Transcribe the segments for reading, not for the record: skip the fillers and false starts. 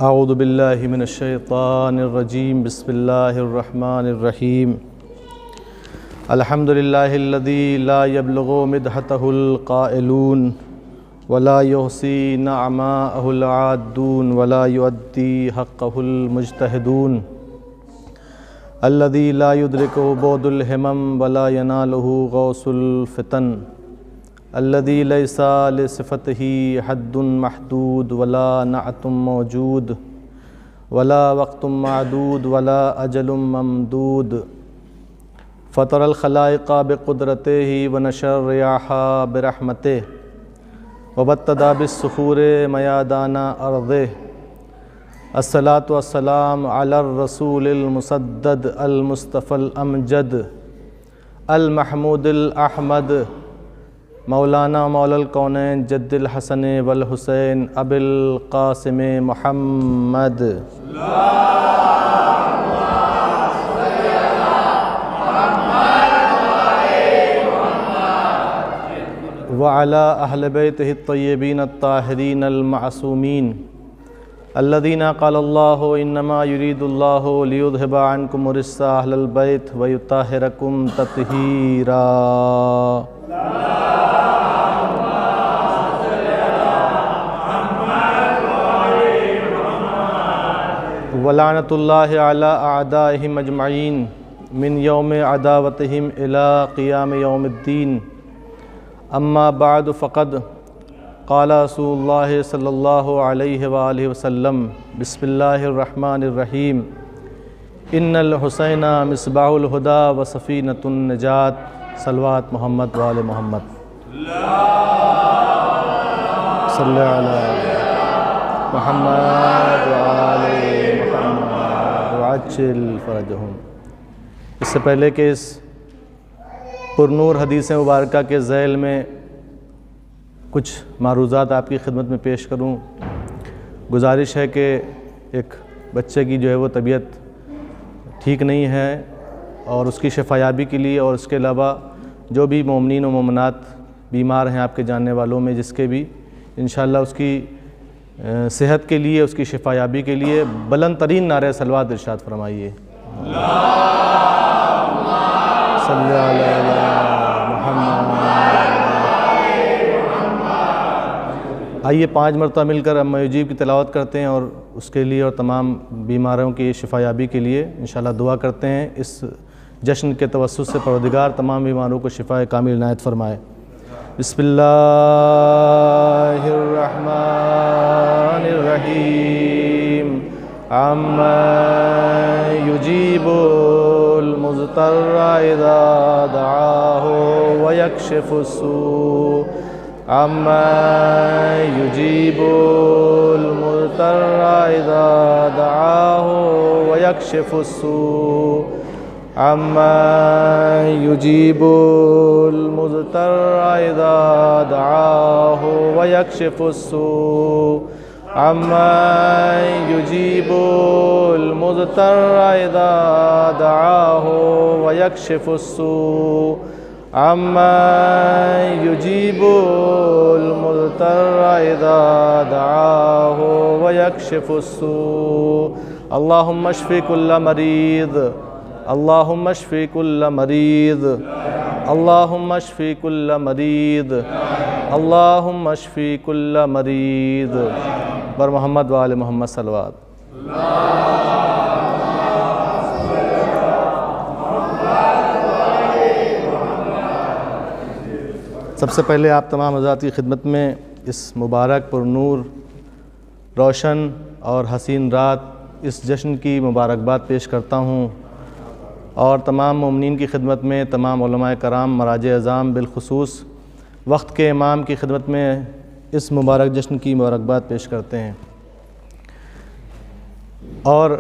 اعوذ باللہ من الشیطان الرجیم بسم اللہ الرحمن الرحیم الحمد للہ الذی لا یبلغ مدحتہ القائلون ولا یحصی نعماءہ العادون ولا یؤدی حقہ المجتہدون الذی لا یدرکہ بعد الہمم ولا ینالہ غوث الفتن الذي ليس لصفته حد محدود ولا نعت موجود ولا وقت معدود ولا أجل ممدود فطر الخلائق بقدرته ونشر الرياح برحمته وبتدى بالصخور ميادان أرضه الصلاة والسلام على الرسول المسدد المصطفى الأمجد المحمود الأحمد مولانا مولا الکونین جد الحسن والحسین ابی القاسم محمد وعلى اہل بیتہ الطیبین الطاہرین المعصومین الذین قال اللہ انما یرید اللہ لیذہب عنکم الرجس اہل البیت ویطہرکم تطہیرا ولعنۃ اللہ علی اعدائہم اجمعین من یوم عداوتہم الی قیام یوم الدین اما بعد فقد قال رسول اللہ صلی اللہ علیہ وآلہ وسلم بسم اللہ الرحمن الرحیم ان الحسین مصباح الہدی وسفینۃ النجات صلوات محمد وآل محمد صلی علی محمد وآل محمد وعجل فرجہم۔ اس سے پہلے کہ اس پرنور حدیث مبارکہ کے ذیل میں کچھ معروضات آپ کی خدمت میں پیش کروں، گزارش ہے کہ ایک بچے کی جو ہے وہ طبیعت ٹھیک نہیں ہے اور اس کی شفا یابی کے لیے اور اس کے علاوہ جو بھی مومنین و مومنات بیمار ہیں آپ کے جاننے والوں میں جس کے بھی انشاءاللہ اس کی صحت کے لیے اس کی شفا یابی کے لیے بلند ترین نعرہ صلوات ارشاد فرمائیے۔ صلی علی محمد۔ آئیے 5 مرتبہ مل کر اما یجیب کی تلاوت کرتے ہیں اور اس کے لیے اور تمام بیماروں کی شفا یابی کے لیے انشاءاللہ دعا کرتے ہیں۔ اس جشن کے توسط سے پروردگار تمام بیماروں کو شفا کامل عنایت فرمائے۔ بسم اللہ الرحمن الرحیم عما یجیب المضطر اذا دعاہ ویکشف السوء عما یجیب المضطر اذا دعاہ ویکشف السوء عما یجیب المضطر اذا دعاہ ویکشف السوء عما یجیب المضطر اذا دعاہ ویکشف السوء عما یجیب المضطر اذا دعاہ ویکشف السوء اللہم اشفی کل مریض اللہم اشفی کل مریض اللہم اشفی کل مریض اللہم اشفی کل مریض بر محمد وآل محمد صلوات۔ سب سے پہلے آپ تمام حضرات کی خدمت میں اس مبارک پر نور روشن اور حسین رات اس جشن کی مبارکباد پیش کرتا ہوں اور تمام مومنین کی خدمت میں تمام علماء کرام مراجع اعظام بالخصوص وقت کے امام کی خدمت میں اس مبارک جشن کی مبارکباد پیش کرتے ہیں۔ اور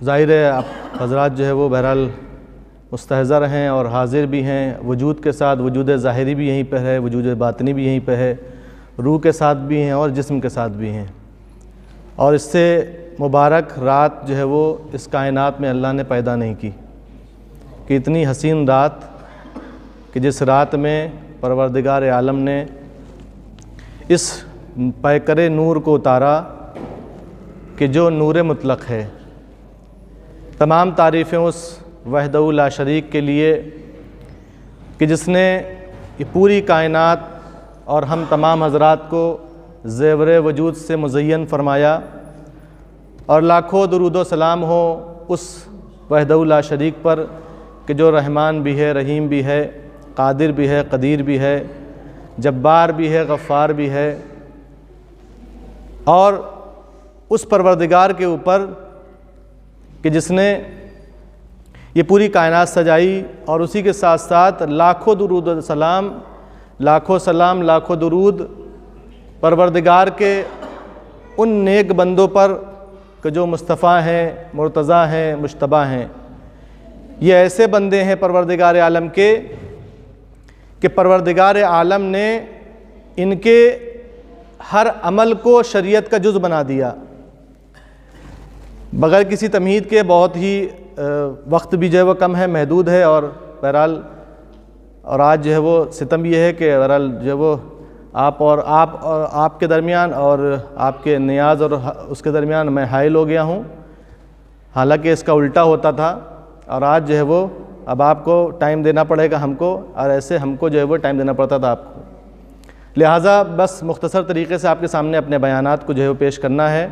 ظاہر ہے آپ حضرات جو ہے وہ بہرحال مستحضر ہیں اور حاضر بھی ہیں، وجود کے ساتھ وجود ظاہری بھی یہیں پہ ہے، وجود باطنی بھی یہیں پہ ہے، روح کے ساتھ بھی ہیں اور جسم کے ساتھ بھی ہیں۔ اور اس سے مبارک رات جو ہے وہ اس کائنات میں اللہ نے پیدا نہیں کی کہ اتنی حسین رات کہ جس رات میں پروردگار عالم نے اس پیکر نور کو اتارا کہ جو نور مطلق ہے۔ تمام تعریفیں اس وحدہ لا شریک کے لیے کہ جس نے یہ پوری کائنات اور ہم تمام حضرات کو زیور وجود سے مزین فرمایا، اور لاکھوں درود و سلام ہو اس وحدہ لا شریک پر کہ جو رحمان بھی ہے، رحیم بھی ہے، قادر بھی ہے، قدیر بھی ہے، جبار بھی ہے، غفار بھی ہے، اور اس پروردگار کے اوپر کہ جس نے یہ پوری کائنات سجائی، اور اسی کے ساتھ ساتھ لاکھوں درود و سلام، لاکھوں سلام، لاکھوں درود پروردگار کے ان نیک بندوں پر کہ جو مصطفیٰ ہیں، مرتضیٰ ہیں، مجتبیٰ ہیں۔ یہ ایسے بندے ہیں پروردگار عالم کے کہ پروردگار عالم نے ان کے ہر عمل کو شریعت کا جز بنا دیا۔ بغیر کسی تمہید کے، بہت ہی وقت بھی جو ہے وہ کم ہے، محدود ہے، اور بہرحال اور آج جو ہے وہ ستم یہ ہے کہ بہرحال جو ہے وہ آپ کے درمیان اور آپ کے نیاز اور اس کے درمیان میں حائل ہو گیا ہوں، حالانکہ اس کا الٹا ہوتا تھا، اور آج جو ہے وہ اب آپ کو ٹائم دینا پڑے گا ہم کو، اور ایسے ہم کو جو ہے وہ ٹائم دینا پڑتا تھا آپ کو۔ لہٰذا بس مختصر طریقے سے آپ کے سامنے اپنے بیانات کو جو ہے وہ پیش کرنا ہے۔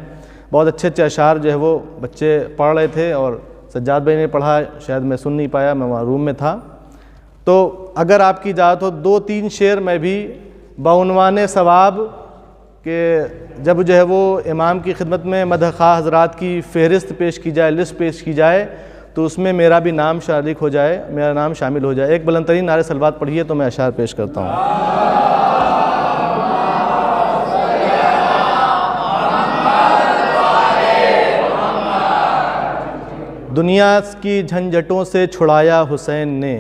بہت اچھے اچھے اشعار جو ہے وہ بچے پڑھ رہے تھے، اور سجاد بھائی نے پڑھا، شاید میں سن نہیں پایا، میں وہاں روم میں تھا۔ تو اگر آپ کی اجازت ہو 2-3 شعر میں بھی بعنوان ثواب کہ جب جو ہے وہ امام کی خدمت میں مدح خواہ حضرات کی فہرست پیش کی جائے، لسٹ پیش کی جائے، تو اس میں میرا بھی نام شریک ہو جائے، میرا نام شامل ہو جائے۔ ایک بلند ترین نعرہ صلوات پڑھیے تو میں اشعار پیش کرتا ہوں۔ دنیا کی جھنجھٹوں سے چھڑایا حسین نے،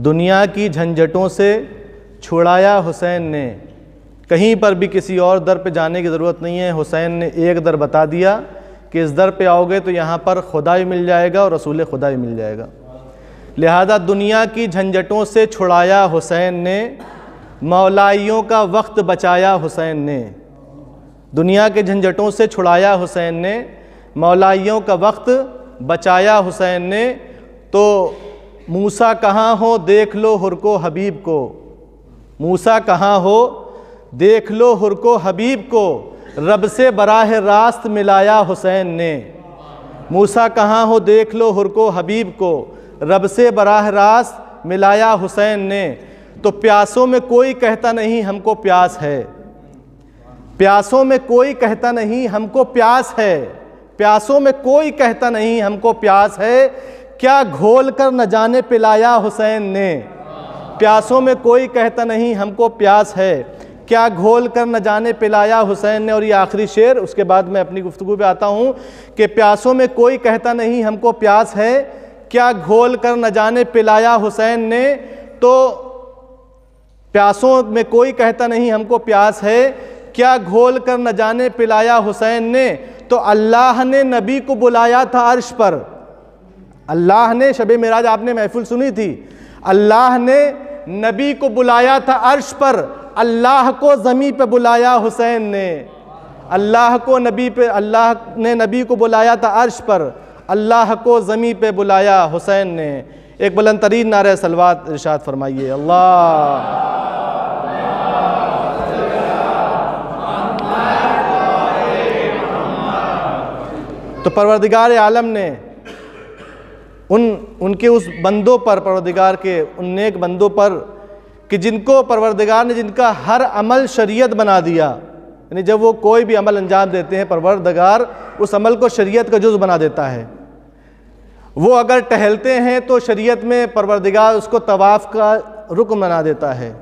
دنیا کی جھنجھٹوں سے چھڑایا حسین نے، کہیں پر بھی کسی اور در پہ جانے کی ضرورت نہیں ہے۔ حسین نے ایک در بتا دیا کہ اس در پہ آؤ گے تو یہاں پر خدا بھی مل جائے گا اور رسول خدا بھی مل جائے گا۔ لہذا دنیا کی جھنجھٹوں سے چھڑایا حسین نے، مولائیوں کا وقت بچایا حسین نے۔ دنیا کے جھنجھٹوں سے چھڑایا حسین نے، مولائیوں کا وقت بچایا حسین نے۔ تو موسیٰ کہاں ہو دیکھ لو حر کو حبیب کو، موسیٰ کہاں ہو دیکھ لو حر کو حبیب کو، رب سے براہ راست ملایا حسین نے۔ موسیٰ کہاں ہو دیکھ لو حر کو حبیب کو، رب سے براہ راست ملایا حسین نے۔ تو پیاسوں میں کوئی کہتا نہیں ہم کو پیاس ہے، پیاسوں میں کوئی کہتا نہیں ہم کو پیاس ہے، پیاسوں میں کوئی کہتا نہیں ہم کو پیاس ہے، کیا گھول کر نہ جانے پلایا حسین نے۔ پیاسوں میں کوئی کہتا نہیں ہم کو پیاس ہے، کیا گھول کر نہ جانے پلایا حسین نے۔ اور یہ آخری شعر، اس کے بعد میں اپنی گفتگو پہ آتا ہوں کہ پیاسوں میں کوئی کہتا نہیں ہم کو پیاس ہے، کیا گھول کر نہ جانے پلایا حسین نے۔ تو پیاسوں میں کوئی کہتا نہیں ہم کو پیاس ہے، کیا گھول کر نہ جانے پلایا حسین نے۔ تو اللہ نے نبی کو بلایا تھا عرش پر، اللہ نے، شب معراج آپ نے محفل سنی تھی، اللہ نے نبی کو بلایا تھا عرش پر، اللہ کو زمین پہ بلایا حسین نے۔ اللہ نے نبی کو بلایا تھا عرش پر، اللہ کو زمین پہ بلایا حسین نے۔ ایک بلند ترین نعرہ صلوات ارشاد فرمائیے، اللہ۔ تو پروردگار عالم نے ان کے اس بندوں پر، پروردگار کے ان نیک بندوں پر کہ جن کو پروردگار نے، جن کا ہر عمل شریعت بنا دیا، یعنی جب وہ کوئی بھی عمل انجام دیتے ہیں پروردگار اس عمل کو شریعت کا جز بنا دیتا ہے۔ وہ اگر ٹہلتے ہیں تو شریعت میں پروردگار اس کو طواف کا رکن بنا دیتا ہے،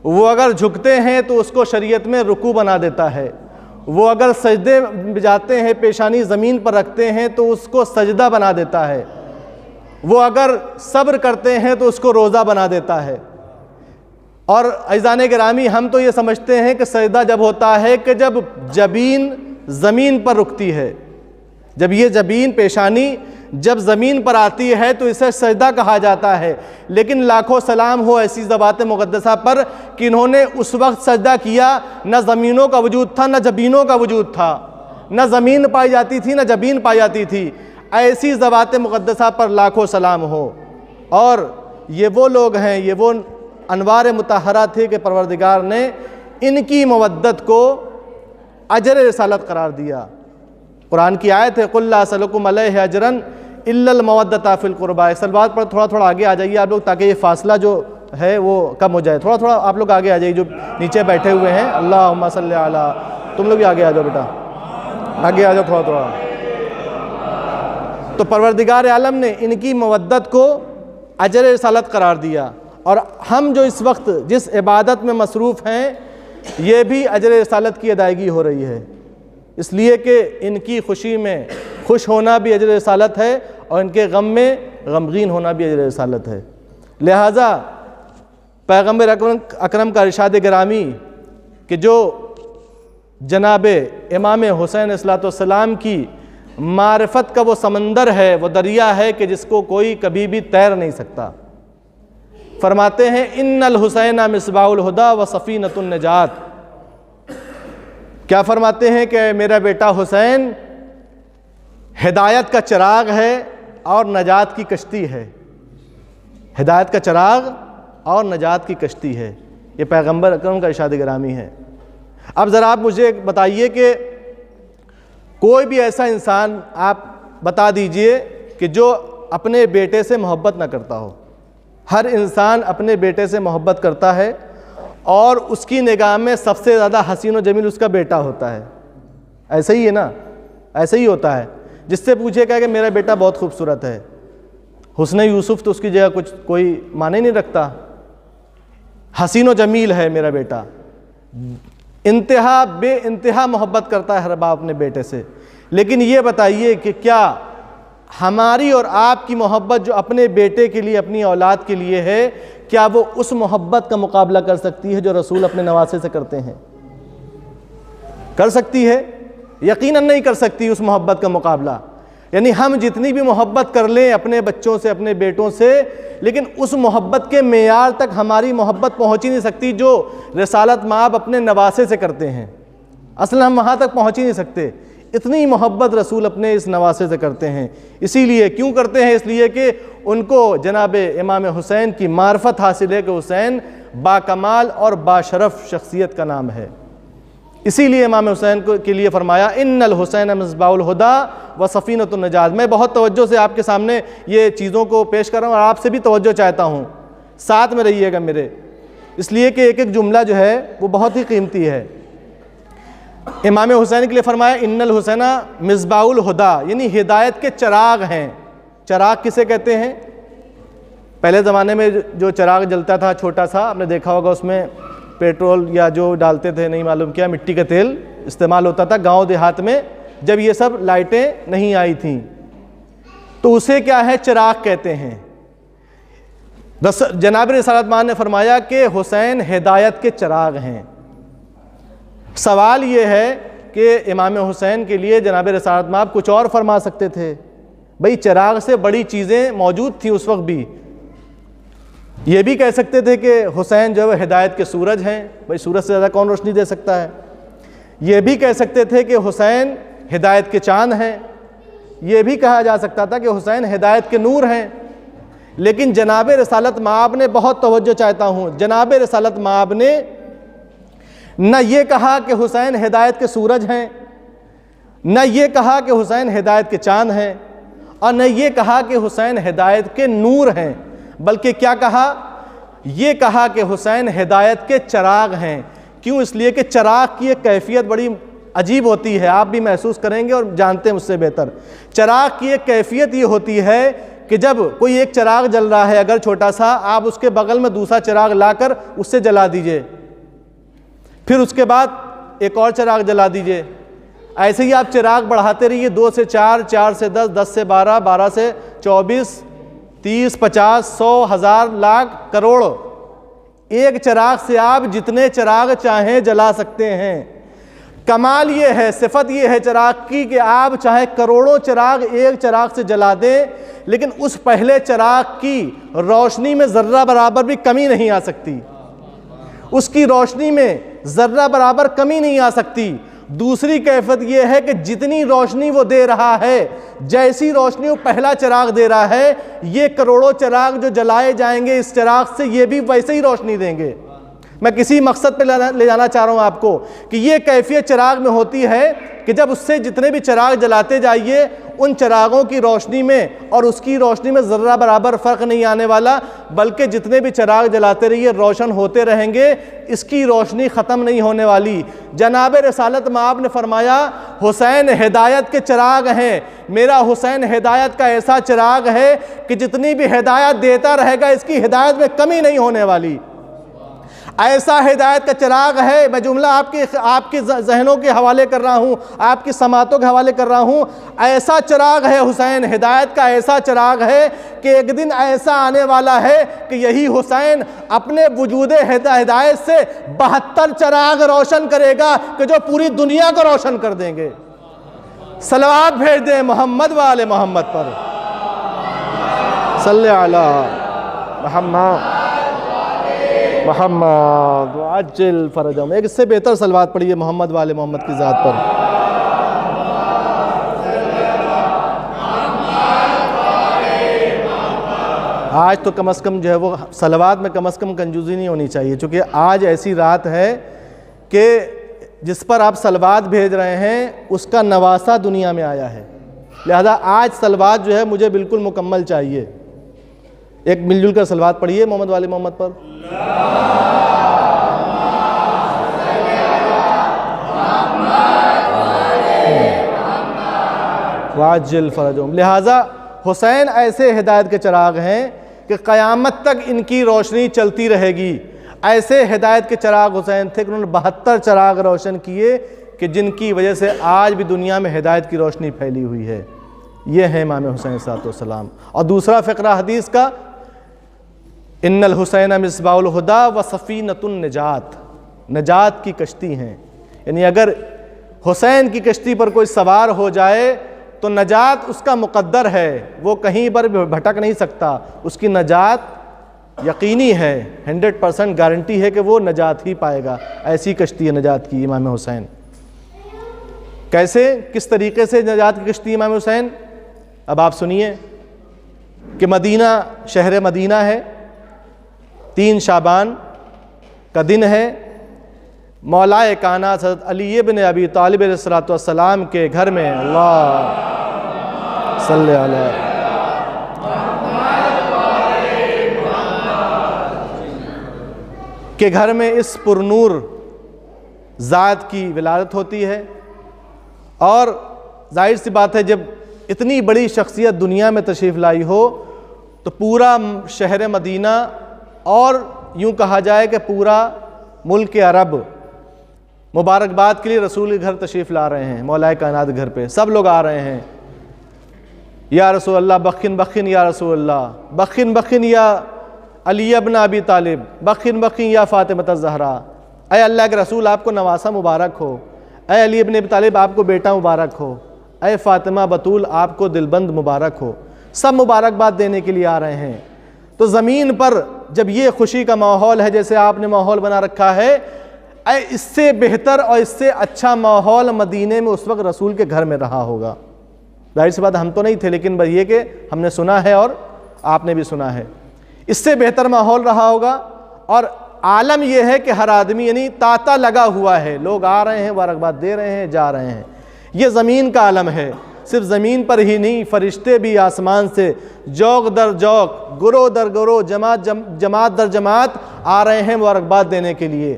وہ اگر جھکتے ہیں تو اس کو شریعت میں رکوع بنا دیتا ہے، وہ اگر سجدے جاتے ہیں، پیشانی زمین پر رکھتے ہیں تو اس کو سجدہ بنا دیتا ہے، وہ اگر صبر کرتے ہیں تو اس کو روزہ بنا دیتا ہے۔ اور عزیزان گرامی، ہم تو یہ سمجھتے ہیں کہ سجدہ جب ہوتا ہے کہ جب جبین زمین پر رکتی ہے، جب یہ جبین پیشانی جب زمین پر آتی ہے تو اسے سجدہ کہا جاتا ہے۔ لیکن لاکھوں سلام ہو ایسی ذوات مقدسہ پر کہ انہوں نے اس وقت سجدہ کیا، نہ زمینوں کا وجود تھا نہ جبینوں کا وجود تھا، نہ زمین پائی جاتی تھی نہ جبین پائی جاتی تھی، ایسی ذوات مقدسہ پر لاکھوں سلام ہو۔ اور یہ وہ لوگ ہیں، یہ وہ انوار مطہرہ تھے کہ پروردگار نے ان کی مودت کو اجر رسالت قرار دیا۔ قرآن کی آیت ہے قُلْ لَا أَسْأَلُكُمْ عَلَيْهِ أَجْرًا إِلَّا الْمَوَدَّةَ فِي الْقُرْبَى۔ اس بات پر تھوڑا آگے آ جائیے آپ لوگ، تاکہ یہ فاصلہ جو ہے وہ کم ہو جائے۔ تھوڑا آپ لوگ آگے آ جائیے جو نیچے بیٹھے ہوئے ہیں۔ اللہم صلی علی، تم لوگ بھی آگے آ جاؤ بیٹا، آگے آ جاؤ تھوڑا۔ تو پروردگار عالم نے ان کی مودت کو اجر رسالت قرار دیا، اور ہم جو اس وقت جس عبادت میں مصروف ہیں یہ بھی اجر رسالت کی ادائیگی ہو رہی ہے، اس لیے کہ ان کی خوشی میں خوش ہونا بھی اجر رسالت ہے، اور ان کے غم میں غمگین ہونا بھی اجر رسالت ہے۔ لہٰذا پیغمبر اکرم کا ارشاد گرامی کہ جو جناب امام حسین علیہ السلام کی معرفت کا وہ سمندر ہے، وہ دریا ہے کہ جس کو کوئی کبھی بھی تیر نہیں سکتا۔ فرماتے ہیں ان الحسین مصباح الہدی و سفینۃ النجات۔ کیا فرماتے ہیں کہ میرا بیٹا حسین ہدایت کا چراغ ہے اور نجات کی کشتی ہے۔ ہدایت کا چراغ اور نجات کی کشتی ہے، یہ پیغمبر اکرم کا ارشاد گرامی ہے۔ اب ذرا آپ مجھے بتائیے کہ کوئی بھی ایسا انسان آپ بتا دیجئے کہ جو اپنے بیٹے سے محبت نہ کرتا ہو۔ ہر انسان اپنے بیٹے سے محبت کرتا ہے، اور اس کی نگاہ میں سب سے زیادہ حسین و جمیل اس کا بیٹا ہوتا ہے۔ ایسا ہی ہے نا، ایسا ہی ہوتا ہے۔ جس سے پوچھے گا کہ میرا بیٹا بہت خوبصورت ہے، حسن یوسف تو اس کی جگہ کچھ کوئی معنی نہیں رکھتا، حسین و جمیل ہے میرا بیٹا۔ انتہا بے انتہا محبت کرتا ہے ہر باپ اپنے بیٹے سے۔ لیکن یہ بتائیے کہ کیا ہماری اور آپ کی محبت جو اپنے بیٹے کے لیے، اپنی اولاد کے لیے ہے، کیا وہ اس محبت کا مقابلہ کر سکتی ہے جو رسول اپنے نواسے سے کرتے ہیں؟ کر سکتی ہے؟ یقیناً نہیں کر سکتی اس محبت کا مقابلہ۔ یعنی ہم جتنی بھی محبت کر لیں اپنے بچوں سے، اپنے بیٹوں سے، لیکن اس محبت کے معیار تک ہماری محبت پہنچ ہی نہیں سکتی جو رسالت مآب اپنے نواسے سے کرتے ہیں۔ اصل ہم وہاں تک پہنچ ہی نہیں سکتے، اتنی محبت رسول اپنے اس نواسے سے کرتے ہیں۔ اسی لیے کیوں کرتے ہیں؟ اس لیے کہ ان کو جناب امام حسین کی معرفت حاصل ہے کہ حسین با کمال اور باشرف شخصیت کا نام ہے۔ اسی لیے امام حسین کے لیے فرمایا ان الحسین مصباح الہدی و سفینۃ النجات۔ میں بہت توجہ سے آپ کے سامنے یہ چیزوں کو پیش کر رہا ہوں، اور آپ سے بھی توجہ چاہتا ہوں، ساتھ میں رہیے گا میرے، اس لیے کہ ایک ایک جملہ جو ہے وہ بہت ہی قیمتی ہے۔ امام حسین کے لیے فرمایا ان الحسین مصباح الہدی، یعنی ہدایت کے چراغ ہیں۔ چراغ کسے کہتے ہیں؟ پہلے زمانے میں جو چراغ جلتا تھا چھوٹا سا، آپ نے دیکھا ہوگا، اس میں پیٹرول یا جو ڈالتے تھے نہیں معلوم کیا، مٹی کا تیل استعمال ہوتا تھا گاؤں دیہات میں، جب یہ سب لائٹیں نہیں آئی تھیں، تو اسے کیا ہے؟ چراغ کہتے ہیں۔ جناب رسالت مآب نے فرمایا کہ حسین ہدایت کے چراغ ہیں۔ سوال یہ ہے کہ امام حسین کے لیے جناب رسالت مآب کچھ اور فرما سکتے تھے، بھئی چراغ سے بڑی چیزیں موجود تھیں اس وقت بھی۔ یہ بھی کہہ سکتے تھے کہ حسین جو ہے ہدایت کے سورج ہیں، بھئی سورج سے زیادہ کون روشنی دے سکتا ہے۔ یہ بھی کہہ سکتے تھے کہ حسین ہدایت کے چاند ہیں۔ یہ بھی کہا جا سکتا تھا کہ حسین ہدایت کے نور ہیں۔ لیکن جناب رسالت مآب نے، بہت توجہ چاہتا ہوں، جناب رسالت مآب نے نہ یہ کہا کہ حسین ہدایت کے سورج ہیں، نہ یہ کہا کہ حسین ہدایت کے چاند ہیں، اور نہ یہ کہا کہ حسین ہدایت کے نور ہیں، بلکہ کیا کہا؟ یہ کہا کہ حسین ہدایت کے چراغ ہیں۔ کیوں؟ اس لیے کہ چراغ کی ایک کیفیت بڑی عجیب ہوتی ہے، آپ بھی محسوس کریں گے اور جانتے ہیں مجھ سے بہتر۔ چراغ کی ایک کیفیت یہ ہوتی ہے کہ جب کوئی ایک چراغ جل رہا ہے اگر چھوٹا سا، آپ اس کے بغل میں دوسرا چراغ لا کر اس سے جلا دیجئے، پھر اس کے بعد ایک اور چراغ جلا دیجئے، ایسے ہی آپ چراغ بڑھاتے رہیے، 2 سے 4، 4 سے 10، 10 سے 12، 12 سے 24، 30، 50، 100، 1000، لاکھ، کروڑ، ایک چراغ سے آپ جتنے چراغ چاہیں جلا سکتے ہیں۔ کمال یہ ہے، صفت یہ ہے چراغ کی کہ آپ چاہے کروڑوں چراغ ایک چراغ سے جلا دیں، لیکن اس پہلے چراغ کی روشنی میں ذرہ برابر بھی کمی نہیں آ سکتی، اس کی روشنی میں ذرہ برابر کمی نہیں آ سکتی۔ دوسری کیفیت یہ ہے کہ جتنی روشنی وہ دے رہا ہے، جیسی روشنی وہ پہلا چراغ دے رہا ہے، یہ کروڑوں چراغ جو جلائے جائیں گے اس چراغ سے، یہ بھی ویسے ہی روشنی دیں گے۔ میں کسی مقصد پہ لے جانا چاہ رہا ہوں آپ کو کہ یہ کیفیت چراغ میں ہوتی ہے کہ جب اس سے جتنے بھی چراغ جلاتے جائیے، ان چراغوں کی روشنی میں اور اس کی روشنی میں ذرہ برابر فرق نہیں آنے والا، بلکہ جتنے بھی چراغ جلاتے رہیے روشن ہوتے رہیں گے، اس کی روشنی ختم نہیں ہونے والی۔ جناب رسالت مآب نے فرمایا حسین ہدایت کے چراغ ہیں، میرا حسین ہدایت کا ایسا چراغ ہے کہ جتنی بھی ہدایت دیتا رہے گا اس کی ہدایت میں کمی نہیں ہونے والی۔ ایسا ہدایت کا چراغ ہے، میں جملہ آپ کے ذہنوں کے حوالے کر رہا ہوں، آپ کی سماعتوں کے حوالے کر رہا ہوں، ایسا چراغ ہے حسین ہدایت کا، ایسا چراغ ہے کہ ایک دن ایسا آنے والا ہے کہ یہی حسین اپنے وجود ہدایت سے 72 چراغ روشن کرے گا کہ جو پوری دنیا کو روشن کر دیں گے۔ صلوات بھیج دیں محمد و آل محمد پر، صلی علی محمد محمد وعجل فرجہم۔ ایک اس سے بہتر صلوات پڑھیے محمد و آل محمد کی ذات پر۔ آج تو کم از کم جو ہے وہ صلوات میں کم از کم کنجوزی نہیں ہونی چاہیے، چونکہ آج ایسی رات ہے کہ جس پر آپ صلوات بھیج رہے ہیں اس کا نواسہ دنیا میں آیا ہے، لہذا آج صلوات جو ہے مجھے بالکل مکمل چاہیے۔ ایک مل جل کر صلوات پڑھیے محمد و آل محمد پر۔ واجل فرجہم۔ لہٰذا حسین ایسے ہدایت کے چراغ ہیں کہ قیامت تک ان کی روشنی چلتی رہے گی۔ ایسے ہدایت کے چراغ حسین تھے کہ انہوں نے 72 چراغ روشن کیے کہ جن کی وجہ سے آج بھی دنیا میں ہدایت کی روشنی پھیلی ہوئی ہے۔ یہ ہے امام حسین صلی اللہ علیہ وسلم۔ اور دوسرا فقرہ حدیث کا، ان الحسین مصباح الہدی و سفینۃ النجات، نجات کی کشتی ہیں، یعنی اگر حسین کی کشتی پر کوئی سوار ہو جائے تو نجات اس کا مقدر ہے، وہ کہیں پر بھٹک نہیں سکتا، اس کی نجات یقینی ہے، 100% گارنٹی ہے کہ وہ نجات ہی پائے گا۔ ایسی کشتی ہے نجات کی امام حسین۔ کیسے، کس طریقے سے نجات کی کشتی امام حسین؟ اب آپ سنیے کہ مدینہ، شہر مدینہ ہے، 3 شعبان کا دن ہے، مولا کائنات حضرت علی بن ابی طالب علیہ السلام کے گھر میں، اللہ صلی علیہ، کے گھر میں اس پرنور ذات کی ولادت ہوتی ہے۔ اور ظاہر سی بات ہے جب اتنی بڑی شخصیت دنیا میں تشریف لائی ہو تو پورا شہر مدینہ اور یوں کہا جائے کہ پورا ملک عرب مبارکباد کے لیے رسول کے گھر تشریف لا رہے ہیں، مولا کائنات گھر پہ سب لوگ آ رہے ہیں۔ یا رسول اللہ بخن بخن یا رسول اللہ، بخن بخن یا علی ابن ابی طالب، بخن بخن یا فاطمۃ الزہرا، اے اللہ کے رسول آپ کو نواسہ مبارک ہو، اے علی ابن ابی طالب آپ کو بیٹا مبارک ہو، اے فاطمہ بطول آپ کو دلبند مبارک ہو۔ سب مبارکباد دینے کے لیے آ رہے ہیں۔ تو زمین پر جب یہ خوشی کا ماحول ہے جیسے آپ نے ماحول بنا رکھا ہے، اس سے بہتر اور اس سے اچھا ماحول مدینے میں اس وقت رسول کے گھر میں رہا ہوگا۔ ظاہر سی بات ہم تو نہیں تھے، لیکن بس یہ کہ ہم نے سنا ہے اور آپ نے بھی سنا ہے، اس سے بہتر ماحول رہا ہوگا۔ اور عالم یہ ہے کہ ہر آدمی یعنی تاتا لگا ہوا ہے، لوگ آ رہے ہیں، مبارکباد دے رہے ہیں، جا رہے ہیں۔ یہ زمین کا عالم ہے، صرف زمین پر ہی نہیں، فرشتے بھی آسمان سے جوق در جوق، گروہ در گروہ، جماعت در جماعت آ رہے ہیں مبارکباد دینے کے لیے۔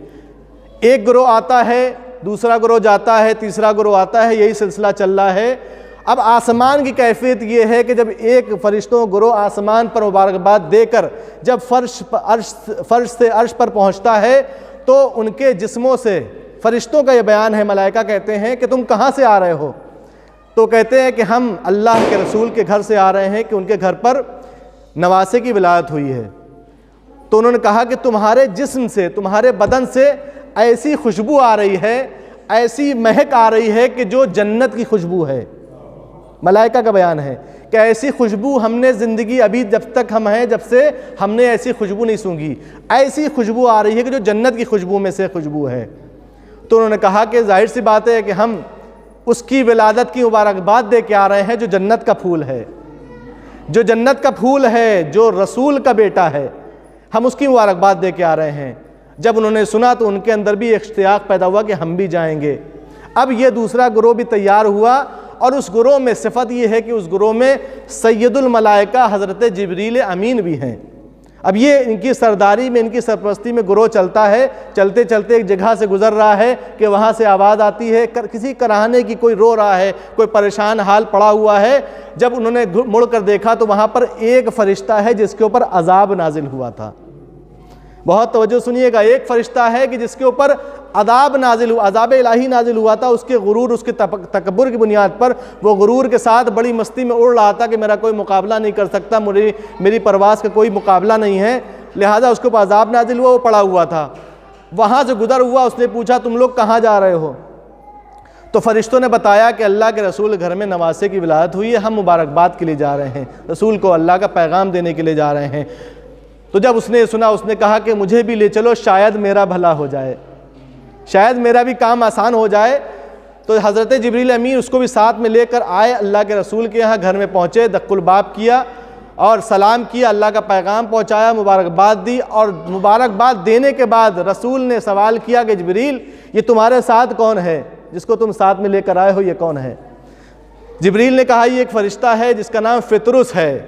ایک گروہ آتا ہے، دوسرا گروہ جاتا ہے، تیسرا گروہ آتا ہے، یہی سلسلہ چل رہا ہے۔ اب آسمان کی کیفیت یہ ہے کہ جب ایک فرشتوں گروہ آسمان پر مبارکباد دے کر جب فرش سے عرش پر پہنچتا ہے تو ان کے جسموں سے، فرشتوں کا یہ بیان ہے، ملائکہ کہتے ہیں کہ تم کہاں سے آ رہے ہو؟ تو کہتے ہیں کہ ہم اللہ کے رسول کے گھر سے آ رہے ہیں کہ ان کے گھر پر نواسے کی ولادت ہوئی ہے۔ تو انہوں نے کہا کہ تمہارے جسم سے، تمہارے بدن سے ایسی خوشبو آ رہی ہے، ایسی مہک آ رہی ہے کہ جو جنت کی خوشبو ہے۔ ملائکہ کا بیان ہے کہ ایسی خوشبو ہم نے زندگی ابھی جب تک ہم ہیں جب سے ہم نے ایسی خوشبو نہیں سونگھی، ایسی خوشبو آ رہی ہے کہ جو جنت کی خوشبو میں سے خوشبو ہے۔ تو انہوں نے کہا کہ ظاہر سی بات ہے کہ ہم اس کی ولادت کی مبارکباد دے کے آ رہے ہیں جو جنت کا پھول ہے، جو جنت کا پھول ہے، جو رسول کا بیٹا ہے، ہم اس کی مبارکباد دے کے آ رہے ہیں۔ جب انہوں نے سنا تو ان کے اندر بھی اشتیاق پیدا ہوا کہ ہم بھی جائیں گے۔ اب یہ دوسرا گروہ بھی تیار ہوا، اور اس گروہ میں صفت یہ ہے کہ اس گروہ میں سید الملائکہ حضرت جبریل امین بھی ہیں۔ اب یہ ان کی سرداری میں، ان کی سرپرستی میں گروہ چلتا ہے، چلتے چلتے ایک جگہ سے گزر رہا ہے کہ وہاں سے آواز آتی ہے کسی کراہنے کی، کوئی رو رہا ہے، کوئی پریشان حال پڑا ہوا ہے۔ جب انہوں نے مڑ کر دیکھا تو وہاں پر ایک فرشتہ ہے جس کے اوپر عذاب نازل ہوا تھا۔ بہت توجہ سنیے گا، ایک فرشتہ ہے کہ جس کے اوپر عذاب نازل ہوا، عذاب الہی نازل ہوا تھا۔ اس کے غرور، اس کے تکبر کی بنیاد پر وہ غرور کے ساتھ بڑی مستی میں اڑ رہا تھا کہ میرا کوئی مقابلہ نہیں کر سکتا، میری پرواز کا کوئی مقابلہ نہیں ہے، لہذا اس کے اوپر عذاب نازل ہوا، وہ پڑا ہوا تھا۔ وہاں سے گزر ہوا، اس نے پوچھا تم لوگ کہاں جا رہے ہو؟ تو فرشتوں نے بتایا کہ اللہ کے رسول گھر میں نواسے کی ولادت ہوئی ہے، ہم مبارکباد کے لیے جا رہے ہیں، رسول کو اللہ کا پیغام دینے کے لیے جا رہے ہیں۔ تو جب اس نے سنا، اس نے کہا کہ مجھے بھی لے چلو، شاید میرا بھلا ہو جائے، شاید میرا بھی کام آسان ہو جائے۔ تو حضرت جبریل امین اس کو بھی ساتھ میں لے کر آئے، اللہ کے رسول کے یہاں گھر میں پہنچے، دق الباب کیا اور سلام کیا، اللہ کا پیغام پہنچایا، مبارکباد دی۔ اور مبارکباد دینے کے بعد رسول نے سوال کیا کہ جبریل یہ تمہارے ساتھ کون ہے، جس کو تم ساتھ میں لے کر آئے ہو، یہ کون ہے؟ جبریل نے کہا یہ ایک فرشتہ ہے جس کا نام فطرس ہے،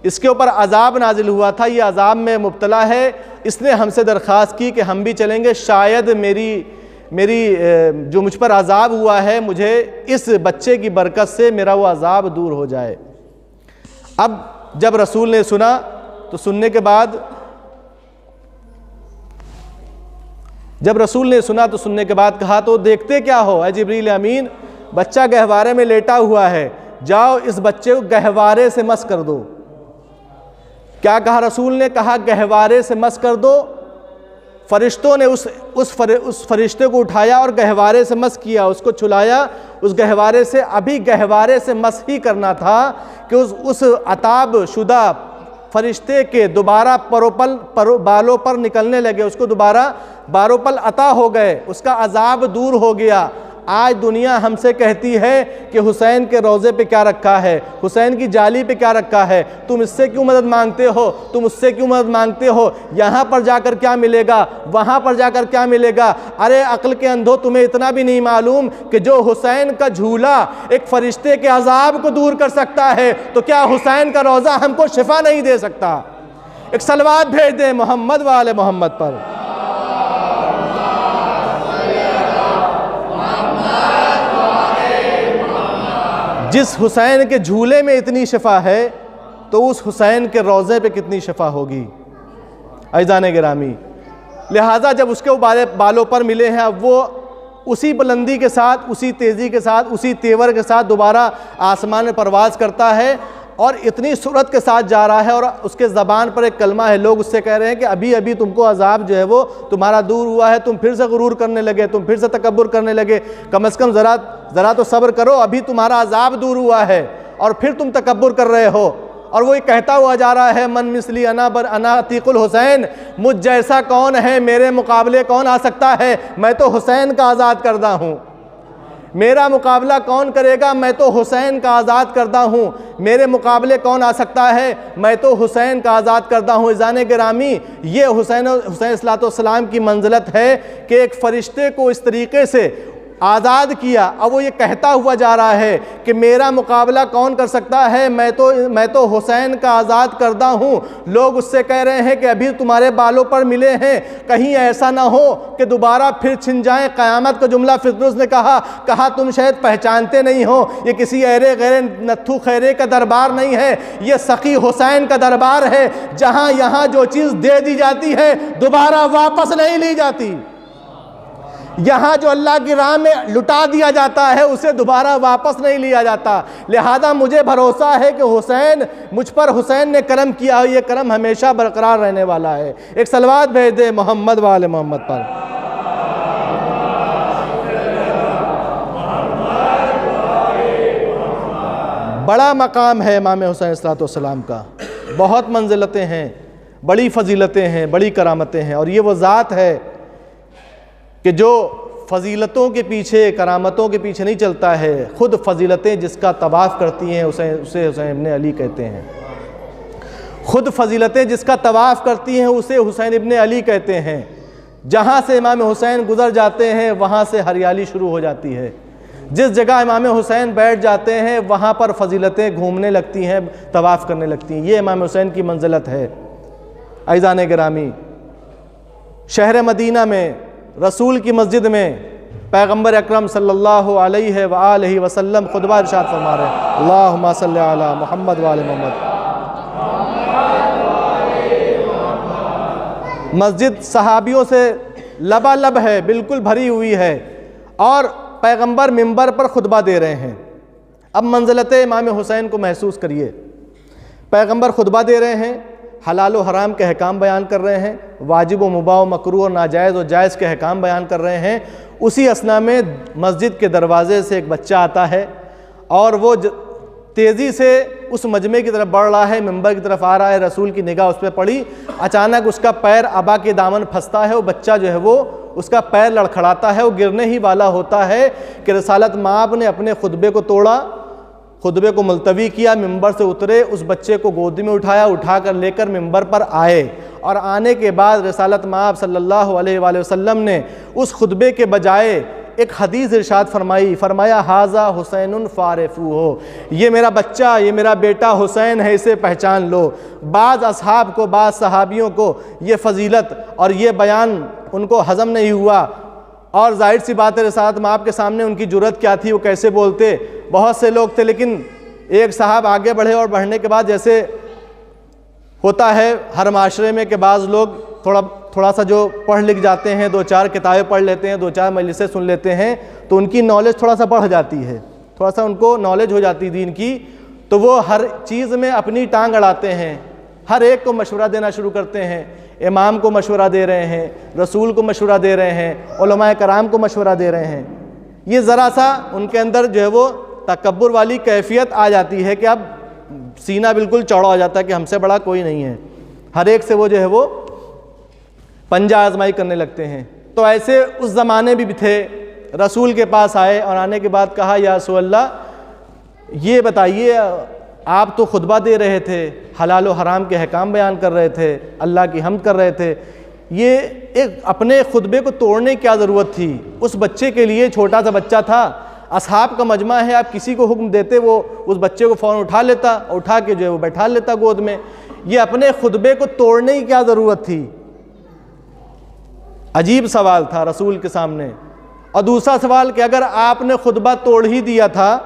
اس کے اوپر عذاب نازل ہوا تھا، یہ عذاب میں مبتلا ہے، اس نے ہم سے درخواست کی کہ ہم بھی چلیں گے، شاید میری جو مجھ پر عذاب ہوا ہے، مجھے اس بچے کی برکت سے میرا وہ عذاب دور ہو جائے۔ اب جب رسول نے سنا تو سننے کے بعد کہا تو دیکھتے کیا ہو اے جبریل امین، بچہ گہوارے میں لیٹا ہوا ہے، جاؤ اس بچے کو گہوارے سے مس کر دو۔ کیا کہا رسول نے؟ کہا گہوارے سے مس کر دو۔ فرشتوں نے اس فرشتے کو اٹھایا اور گہوارے سے مس کیا، اس کو چھلایا اس گہوارے سے۔ ابھی گہوارے سے مس ہی کرنا تھا کہ اس عطاب شدہ فرشتے کے دوبارہ بالوں پر نکلنے لگے، اس کو دوبارہ بالوں پر عطا ہو گئے، اس کا عذاب دور ہو گیا۔ آج دنیا ہم سے کہتی ہے کہ حسین کے روضے پہ کیا رکھا ہے، حسین کی جالی پہ کیا رکھا ہے، تم اس سے کیوں مدد مانگتے ہو، تم اس سے کیوں مدد مانگتے ہو، یہاں پر جا کر کیا ملے گا، وہاں پر جا کر کیا ملے گا۔ ارے عقل کے اندھو، تمہیں اتنا بھی نہیں معلوم کہ جو حسین کا جھولا ایک فرشتے کے عذاب کو دور کر سکتا ہے، تو کیا حسین کا روضہ ہم کو شفا نہیں دے سکتا؟ ایک صلوات بھیج دیں محمد و آل محمد پر۔ جس حسین کے جھولے میں اتنی شفا ہے تو اس حسین کے روضے پہ کتنی شفا ہوگی عزیزان گرامی۔ لہٰذا جب اس کے بالوں پر ملے ہیں، اب وہ اسی بلندی کے ساتھ، اسی تیزی کے ساتھ، اسی تیور کے ساتھ دوبارہ آسمان میں پرواز کرتا ہے اور اتنی سرعت کے ساتھ جا رہا ہے، اور اس کے زبان پر ایک کلمہ ہے۔ لوگ اس سے کہہ رہے ہیں کہ ابھی تم کو عذاب جو ہے وہ تمہارا دور ہوا ہے، تم پھر سے غرور کرنے لگے، تم پھر سے تکبر کرنے لگے، کم از کم ذرا تو صبر کرو، ابھی تمہارا عذاب دور ہوا ہے اور پھر تم تکبر کر رہے ہو۔ اور وہ کہتا ہوا جا رہا ہے من مثلی انا عتیق الحسین، مجھ جیسا کون ہے، میرے مقابلے کون آ سکتا ہے، میں تو حسین کا آزاد کردہ ہوں۔ میرا مقابلہ کون کرے گا، میں تو حسین کا آزاد کردہ ہوں۔ میرے مقابلے کون آ سکتا ہے، میں تو حسین کا آزاد کردہ ہوں۔ عزیزان گرامی، یہ حسین صلی اللہ علیہ وسلم کی منزلت ہے کہ ایک فرشتے کو اس طریقے سے آزاد کیا۔ اب وہ یہ کہتا ہوا جا رہا ہے کہ میرا مقابلہ کون کر سکتا ہے، میں تو حسین کا آزاد کردہ ہوں۔ لوگ اس سے کہہ رہے ہیں کہ ابھی تمہارے بالوں پر ملے ہیں، کہیں ایسا نہ ہو کہ دوبارہ پھر چھن جائیں۔ قیامت کا جملہ فطرس نے کہا تم شاید پہچانتے نہیں ہو، یہ کسی ایرے غیر نتھو خیرے کا دربار نہیں ہے، یہ سخی حسین کا دربار ہے، جہاں یہاں جو چیز دے دی جاتی ہے دوبارہ واپس نہیں لی جاتی۔ یہاں جو اللہ کی راہ میں لٹا دیا جاتا ہے اسے دوبارہ واپس نہیں لیا جاتا۔ لہذا مجھے بھروسہ ہے کہ مجھ پر حسین نے کرم کیا، یہ کرم ہمیشہ برقرار رہنے والا ہے۔ ایک صلوات بھیج دے محمد و آل محمد پر۔ بڑا مقام ہے امام حسین صلی اللہ علیہ وسلم کا، بہت منزلتیں ہیں، بڑی فضیلتیں ہیں، بڑی کرامتیں ہیں، اور یہ وہ ذات ہے کہ جو فضیلتوں کے پیچھے، کرامتوں کے پیچھے نہیں چلتا ہے، خود فضیلتیں جس کا طواف کرتی ہیں اسے حسین ابن علی کہتے ہیں، خود فضیلتیں جس کا طواف کرتی ہیں اسے حسین ابن علی کہتے ہیں۔ جہاں سے امام حسین گزر جاتے ہیں وہاں سے ہریالی شروع ہو جاتی ہے، جس جگہ امام حسین بیٹھ جاتے ہیں وہاں پر فضیلتیں گھومنے لگتی ہیں، طواف کرنے لگتی ہیں۔ یہ امام حسین کی منزلت ہے۔ عزیزان گرامی، شہر مدینہ میں رسول کی مسجد میں پیغمبر اکرم صلی اللہ علیہ وآلہ وسلم خطبہ ارشاد فرما رہے ہیں، اللہم صلی علی محمد وآل محمد۔ مسجد صحابیوں سے لبالب ہے، بالکل بھری ہوئی ہے، اور پیغمبر منبر پر خطبہ دے رہے ہیں۔ اب منزلت امام حسین کو محسوس کریے، پیغمبر خطبہ دے رہے ہیں، حلال و حرام کے احکام بیان کر رہے ہیں، واجب و مباح و مکروہ اور ناجائز و جائز کے احکام بیان کر رہے ہیں۔ اسی اثناء میں مسجد کے دروازے سے ایک بچہ آتا ہے اور وہ تیزی سے اس مجمع کی طرف بڑھ رہا ہے، منبر کی طرف آ رہا ہے، رسول کی نگاہ اس پہ پڑی، اچانک اس کا پیر عبا کے دامن پھنستا ہے، وہ بچہ جو ہے وہ اس کا پیر لڑکھڑاتا ہے، وہ گرنے ہی والا ہوتا ہے کہ رسالت مآب نے اپنے خطبے کو توڑا، خطبے کو ملتوی کیا، منبر سے اترے، اس بچے کو گودی میں اٹھایا، اٹھا کر لے کر منبر پر آئے، اور آنے کے بعد رسالت مآب صلی اللہ علیہ وآلہ وسلم نے اس خطبے کے بجائے ایک حدیث ارشاد فرمایا ھذا حسین فعرفوہ، یہ میرا بچہ، یہ میرا بیٹا حسین ہے، اسے پہچان لو۔ بعض اصحاب کو، بعض صحابیوں کو یہ فضیلت اور یہ بیان ان کو ہضم نہیں ہوا، اور ظاہر سی بات ہے رسالت مآب کے سامنے ان کی جرأت کیا تھی، وہ کیسے بولتے، بہت سے لوگ تھے، لیکن ایک صاحب آگے بڑھے، اور بڑھنے کے بعد جیسے ہوتا ہے ہر معاشرے میں کہ بعض لوگ تھوڑا سا جو پڑھ لکھ جاتے ہیں، دو چار کتابیں پڑھ لیتے ہیں، دو چار مجلسیں سن لیتے ہیں، تو ان کی نالج تھوڑا سا بڑھ جاتی ہے، تھوڑا سا ان کو نالج ہو جاتی دین کی، تو وہ ہر چیز میں اپنی ٹانگ اڑاتے ہیں، ہر ایک کو مشورہ دینا شروع کرتے ہیں، امام کو مشورہ دے رہے ہیں، رسول کو مشورہ دے رہے ہیں، علماء کرام کو مشورہ دے رہے ہیں۔ یہ ذرا سا ان کے اندر جو ہے وہ تکبر والی کیفیت آ جاتی ہے کہ اب سینہ بالکل چوڑا ہو جاتا ہے کہ ہم سے بڑا کوئی نہیں ہے، ہر ایک سے وہ جو ہے وہ پنجہ آزمائی کرنے لگتے ہیں۔ تو ایسے اس زمانے بھی تھے، رسول کے پاس آئے اور آنے کے بعد کہا، یا رسول اللہ یہ بتائیے، آپ تو خطبہ دے رہے تھے، حلال و حرام کے احکام بیان کر رہے تھے، اللہ کی حمد کر رہے تھے، یہ ایک اپنے خطبے کو توڑنے کی کیا ضرورت تھی؟ اس بچے کے لیے، چھوٹا سا بچہ تھا، اصحاب کا مجمع ہے، آپ کسی کو حکم دیتے وہ اس بچے کو فوراً اٹھا لیتا، اٹھا کے جو ہے وہ بیٹھا لیتا گود میں، یہ اپنے خطبے کو توڑنے کی کیا ضرورت تھی؟ عجیب سوال تھا رسول کے سامنے۔ اور دوسرا سوال کہ اگر آپ نے خطبہ توڑ ہی دیا تھا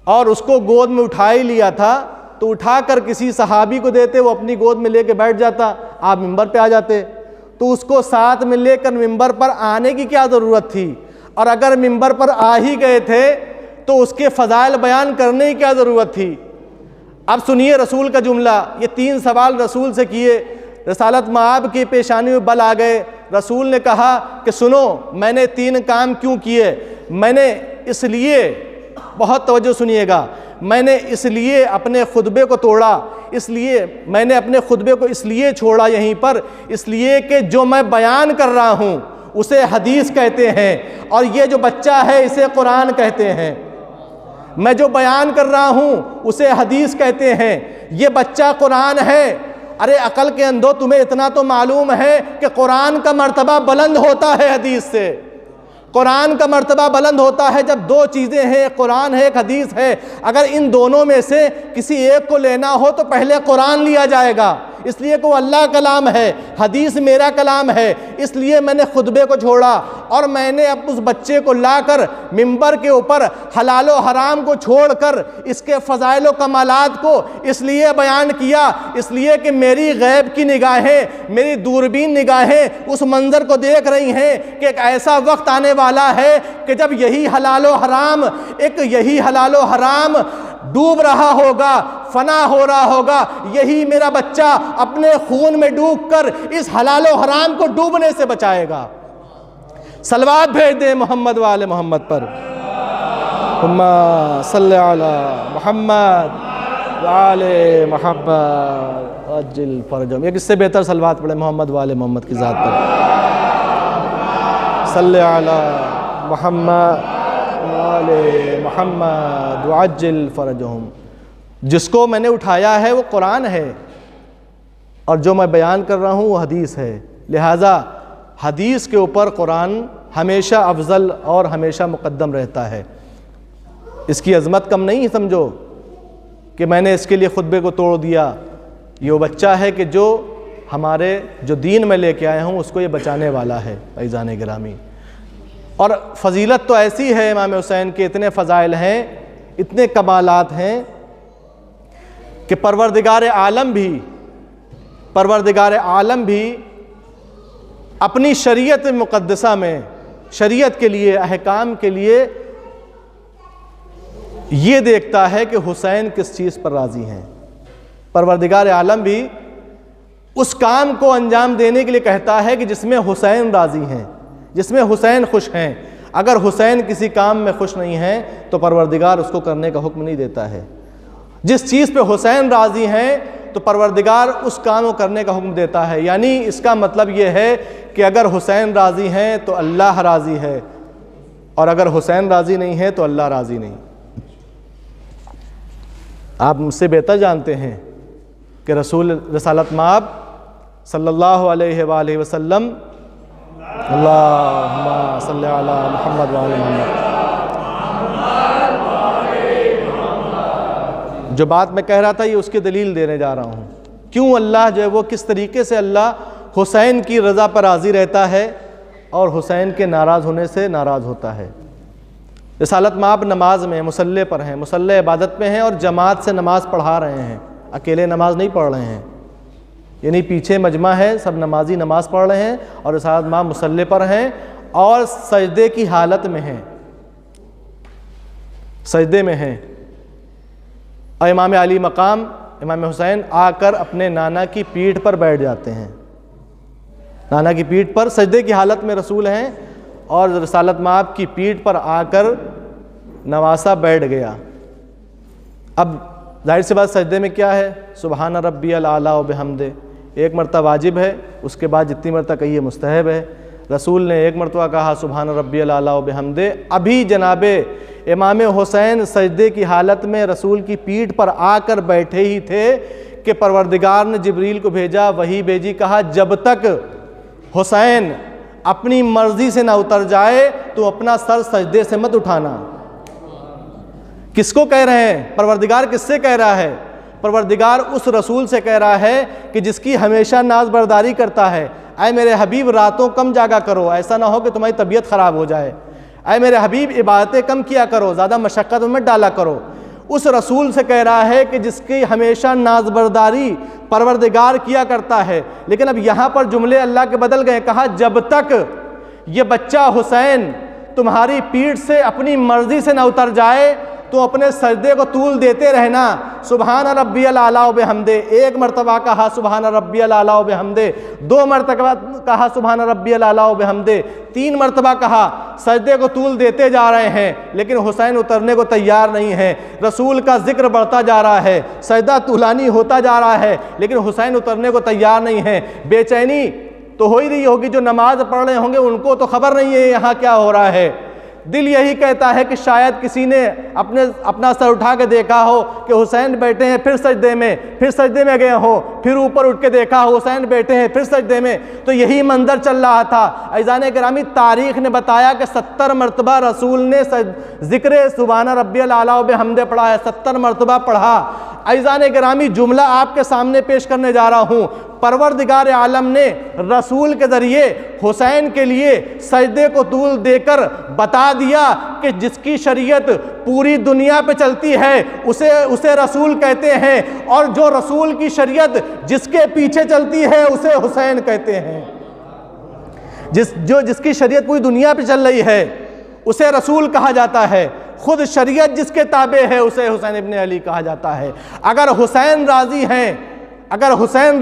اور اس کو گود میں اٹھا ہی لیا تھا تو اٹھا کر کسی صحابی کو دیتے، وہ اپنی گود میں لے کے بیٹھ جاتا، آپ منبر پہ آ جاتے، تو اس کو ساتھ میں لے کر منبر پر آنے کی کیا ضرورت تھی؟ اور اگر منبر پر آ ہی گئے تھے تو اس کے فضائل بیان کرنے کی کیا ضرورت تھی؟ اب سنیے رسول کا جملہ، یہ 3 سوال رسول سے کیے، رسالت مآب کی پیشانی میں بل آ گئے۔ رسول نے کہا کہ سنو، میں نے 3 کام کیوں کیے؟ میں نے اس لیے، بہت توجہ سنیے گا، میں نے اس لیے اپنے خطبے کو توڑا، اس لیے میں نے اپنے خطبے کو اس لیے چھوڑا یہیں پر، اس لیے کہ جو میں بیان کر رہا ہوں اسے حدیث کہتے ہیں، اور یہ جو بچہ ہے اسے قرآن کہتے ہیں۔ میں جو بیان کر رہا ہوں اسے حدیث کہتے ہیں، یہ بچہ قرآن ہے۔ ارے عقل کے اندھو، تمہیں اتنا تو معلوم ہے کہ قرآن کا مرتبہ بلند ہوتا ہے حدیث سے، قرآن کا مرتبہ بلند ہوتا ہے جب 2 چیزیں ہیں، قرآن ہے، ایک حدیث ہے۔ اگر ان دونوں میں سے کسی ایک کو لینا ہو تو پہلے قرآن لیا جائے گا، اس لیے کہ وہ اللہ کا کلام ہے، حدیث میرا کلام ہے، اس لیے میں نے خطبے کو چھوڑا، اور میں نے اب اس بچے کو لا کر منبر کے اوپر حلال و حرام کو چھوڑ کر اس کے فضائل و کمالات کو اس لیے بیان کیا، اس لیے کہ میری غیب کی نگاہیں، میری دوربین نگاہیں اس منظر کو دیکھ رہی ہیں کہ ایک ایسا وقت آنے والا ہے کہ جب یہی حلال و حرام ڈوب رہا ہوگا، فنا ہو رہا ہوگا، یہی میرا بچہ اپنے خون میں ڈوب کر اس حلال و حرام کو ڈوبنے سے بچائے گا۔ صلوات بھیج دیں محمد وآل محمد پر، اللہم صلی علی محمد وآل محمد عجل فرجہم۔ ایک اس سے بہتر صلوات پڑھیں محمد وآل محمد کی ذات پر۔ صلی علی محمد وآل محمد وعجل فرجہم۔ جس کو میں نے اٹھایا ہے وہ قرآن ہے، اور جو میں بیان کر رہا ہوں وہ حدیث ہے، لہٰذا حدیث کے اوپر قرآن ہمیشہ افضل اور ہمیشہ مقدم رہتا ہے۔ اس کی عظمت کم نہیں سمجھو کہ میں نے اس کے لیے خطبے کو توڑ دیا۔ یہ وہ بچہ ہے کہ جو ہمارے جو دین میں لے کے آئے ہوں اس کو یہ بچانے والا ہے۔ عزیزان گرامی، اور فضیلت تو ایسی ہے امام حسین کے، اتنے فضائل ہیں، اتنے کمالات ہیں کہ پروردگار عالم بھی اپنی شریعت مقدسہ میں، شریعت کے لیے، احکام کے لیے یہ دیکھتا ہے کہ حسین کس چیز پر راضی ہیں۔ پروردگار عالم بھی اس کام کو انجام دینے کے لیے کہتا ہے کہ جس میں حسین راضی ہیں، جس میں حسین خوش ہیں۔ اگر حسین کسی کام میں خوش نہیں ہیں تو پروردگار اس کو کرنے کا حکم نہیں دیتا ہے۔ جس چیز پہ حسین راضی ہیں تو پروردگار اس کام کو کرنے کا حکم دیتا ہے۔ یعنی اس کا مطلب یہ ہے کہ اگر حسین راضی ہیں تو اللہ راضی ہے، اور اگر حسین راضی نہیں ہے تو اللہ راضی نہیں۔ آپ مجھ سے بہتر جانتے ہیں کہ رسول رسالت مآب صلی اللہ علیہ وآلہ وسلم، اللہم صلی علی محمد وآل محمد، جو بات میں کہہ رہا تھا یہ اس کی دلیل دینے جا رہا ہوں، کیوں اللہ جو ہے وہ کس طریقے سے اللہ حسین کی رضا پر راضی رہتا ہے اور حسین کے ناراض ہونے سے ناراض ہوتا ہے۔ رسالت مآب نماز میں مصلی پر ہیں، مصلی عبادت میں ہیں، اور جماعت سے نماز پڑھا رہے ہیں، اکیلے نماز نہیں پڑھ رہے ہیں، یعنی پیچھے مجمع ہے، سب نمازی نماز پڑھ رہے ہیں، اور رسالت مآب مصلی پر ہیں اور سجدے کی حالت میں ہیں، سجدے میں ہیں، اور امام علی مقام امام حسین آ کر اپنے نانا کی پیٹھ پر بیٹھ جاتے ہیں، نانا کی پیٹھ پر سجدے کی حالت میں رسول ہیں، اور رسالت مآب کی پیٹھ پر آ کر نواسا بیٹھ گیا۔ اب ظاہر سی بات سجدے میں کیا ہے؟ سبحان ربی الاعلیٰ و بحمدہ، ایک مرتبہ واجب ہے، اس کے بعد جتنی مرتبہ کہیے مستحب ہے۔ رسول نے ایک مرتبہ کہا سبحان ربی الاعلیٰ و بحمدہ، ابھی جناب امام حسین سجدے کی حالت میں رسول کی پیٹھ پر آ کر بیٹھے ہی تھے کہ پروردگار نے جبریل کو بھیجا، وحی بھیجی، کہا جب تک حسین اپنی مرضی سے نہ اتر جائے تو اپنا سر سجدے سے مت اٹھانا۔ کس کو کہہ رہے ہیں؟ پروردگار کس سے کہہ رہا ہے؟ پروردگار اس رسول سے کہہ رہا ہے کہ جس کی ہمیشہ ناز برداری کرتا ہے۔ اے میرے حبیب راتوں کم جاگا کرو، ایسا نہ ہو کہ تمہاری طبیعت خراب ہو جائے۔ اے میرے حبیب عبادتیں کم کیا کرو، زیادہ مشقت میں ڈالا کرو۔ اس رسول سے کہہ رہا ہے کہ جس کی ہمیشہ ناز برداری پروردگار کیا کرتا ہے۔ لیکن اب یہاں پر جملے اللہ کے بدل گئے، کہا جب تک یہ بچہ حسین تمہاری پیٹھ سے اپنی مرضی سے نہ اتر جائے تو اپنے سجدے کو طول دیتے رہنا۔ سبحان ربی الاعلیٰ و بحمدہ، ایک مرتبہ کہا سبحان ربی الاعلیٰ و بحمدہ، دو مرتبہ کہا سبحان ربی الاعلیٰ و بحمدہ، تین مرتبہ کہا، سجدے کو طول دیتے جا رہے ہیں لیکن حسین اترنے کو تیار نہیں ہے۔ رسول کا ذکر بڑھتا جا رہا ہے، سجدہ طولانی ہوتا جا رہا ہے لیکن حسین اترنے کو تیار نہیں ہے۔ بے چینی تو ہو ہی رہی ہوگی، جو نماز پڑھ رہے ہوں گے ان کو تو خبر نہیں ہے یہاں کیا ہو رہا ہے۔ دل یہی کہتا ہے کہ شاید کسی نے اپنا سر اٹھا کے دیکھا ہو کہ حسین بیٹھے ہیں، پھر سجدے میں گئے ہو، پھر اوپر اٹھ کے دیکھا حسین بیٹھے ہیں، پھر سجدے میں، تو یہی منظر چل رہا تھا۔ عزیزان گرامی، تاریخ نے بتایا کہ 70 مرتبہ رسول نے ذکر سبحان ربی الاعلیٰ و بحمدہ پڑھا ہے، 70 مرتبہ پڑھا۔ عزیزان گرامی، جملہ آپ کے سامنے پیش کرنے جا رہا ہوں، پروردگار عالم نے رسول کے ذریعے حسین کے لیے سجدے کو طول دے کر بتا دیا کہ جس کی شریعت پوری دنیا پہ چلتی ہے اسے رسول کہتے ہیں، اور جو رسول کی شریعت جس کے پیچھے چلتی ہے اسے حسین کہتے ہیں۔ جس کی شریعت پوری دنیا پہ چل رہی ہے اسے رسول کہا جاتا ہے، خود شریعت جس کے تابع ہے اسے حسین ابن علی کہا جاتا ہے۔ اگر حسین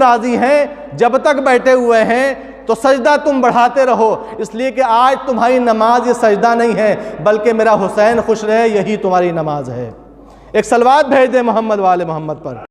راضی ہیں جب تک بیٹھے ہوئے ہیں تو سجدہ تم بڑھاتے رہو، اس لیے کہ آج تمہاری نماز یہ سجدہ نہیں ہے بلکہ میرا حسین خوش رہے یہی تمہاری نماز ہے۔ ایک صلوات بھیج دیں محمد والے محمد پر۔